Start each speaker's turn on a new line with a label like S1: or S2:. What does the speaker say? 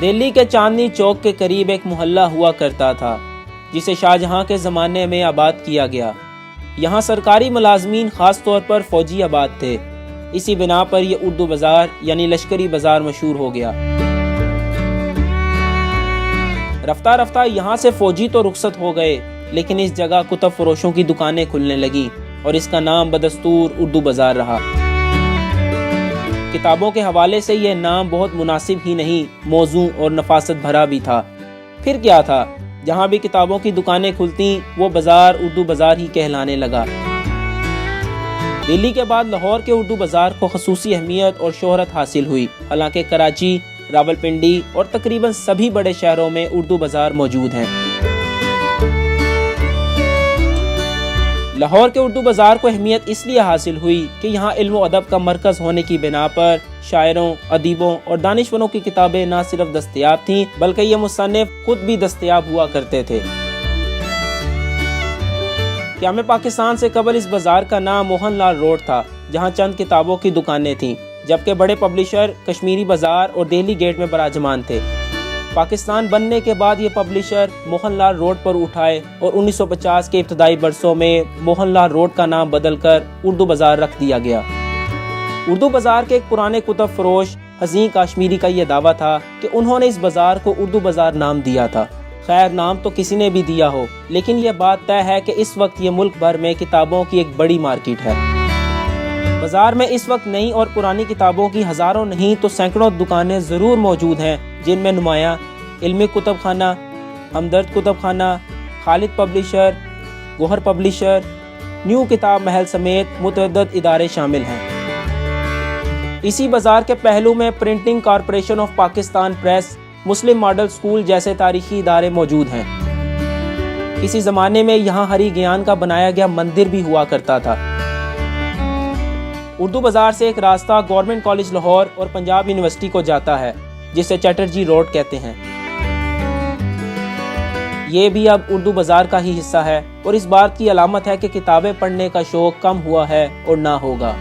S1: دہلی کے چاندنی چوک کے قریب ایک محلہ ہوا کرتا تھا جسے شاہجہاں کے زمانے میں آباد کیا گیا۔ یہاں سرکاری ملازمین خاص طور پر فوجی آباد تھے۔ اسی بنا پر یہ اردو بازار یعنی لشکری بازار مشہور ہو گیا۔ رفتہ رفتہ یہاں سے فوجی تو رخصت ہو گئے، لیکن اس جگہ کتب فروشوں کی دکانیں کھلنے لگیں اور اس کا نام بدستور اردو بازار رہا۔ کتابوں کے حوالے سے یہ نام بہت مناسب ہی نہیں، موزوں اور نفاست بھرا بھی تھا۔ پھر کیا تھا، جہاں بھی کتابوں کی دکانیں کھلتیں وہ بازار اردو بازار ہی کہلانے لگا۔ دلی کے بعد لاہور کے اردو بازار کو خصوصی اہمیت اور شہرت حاصل ہوئی، حالانکہ کراچی، راولپنڈی اور تقریباً سبھی بڑے شہروں میں اردو بازار موجود ہیں۔ لاہور کے اردو بازار کو اہمیت اس لیے حاصل ہوئی کہ یہاں علم و ادب کا مرکز ہونے کی بنا پر شاعروں، ادیبوں اور دانشوروں کی کتابیں نہ صرف دستیاب تھیں بلکہ یہ مصنف خود بھی دستیاب ہوا کرتے تھے۔ قیام پاکستان سے قبل اس بازار کا نام موہن لال روڈ تھا، جہاں چند کتابوں کی دکانیں تھیں، جبکہ بڑے پبلشر کشمیری بازار اور دہلی گیٹ میں براجمان تھے۔ پاکستان بننے کے بعد یہ پبلشر موہن لال روڈ پر اٹھائے اور 1950 کے ابتدائی برسوں میں موہن لال روڈ کا نام بدل کر اردو بازار رکھ دیا گیا۔ اردو بازار کے ایک پرانے کتب فروش حسین کاشمیری کا یہ دعویٰ تھا کہ انہوں نے اس بازار کو اردو بازار نام دیا تھا۔ خیر، نام تو کسی نے بھی دیا ہو، لیکن یہ بات طے ہے کہ اس وقت یہ ملک بھر میں کتابوں کی ایک بڑی مارکیٹ ہے۔ بازار میں اس وقت نئی اور پرانی کتابوں کی ہزاروں نہیں تو سینکڑوں دکانیں ضرور موجود ہیں، جن میں نمایاں علمی کتب خانہ، ہمدرد کتب خانہ، خالد پبلشر، گوہر پبلشر، نیو کتاب محل سمیت متعدد ادارے شامل ہیں۔ اسی بازار کے پہلو میں printing corporation of Pakistan press, Muslim model school جیسے تاریخی ادارے موجود ہیں۔ کسی زمانے میں یہاں ہری گیان کا بنایا گیا مندر بھی ہوا کرتا تھا۔ اردو بازار سے ایک راستہ گورنمنٹ کالج لاہور اور پنجاب یونیورسٹی کو جاتا ہے، جسے چٹرجی روڈ کہتے ہیں۔ یہ بھی اب اردو بازار کا ہی حصہ ہے اور اس بات کی علامت ہے کہ کتابیں پڑھنے کا شوق کم ہوا ہے اور نہ ہوگا۔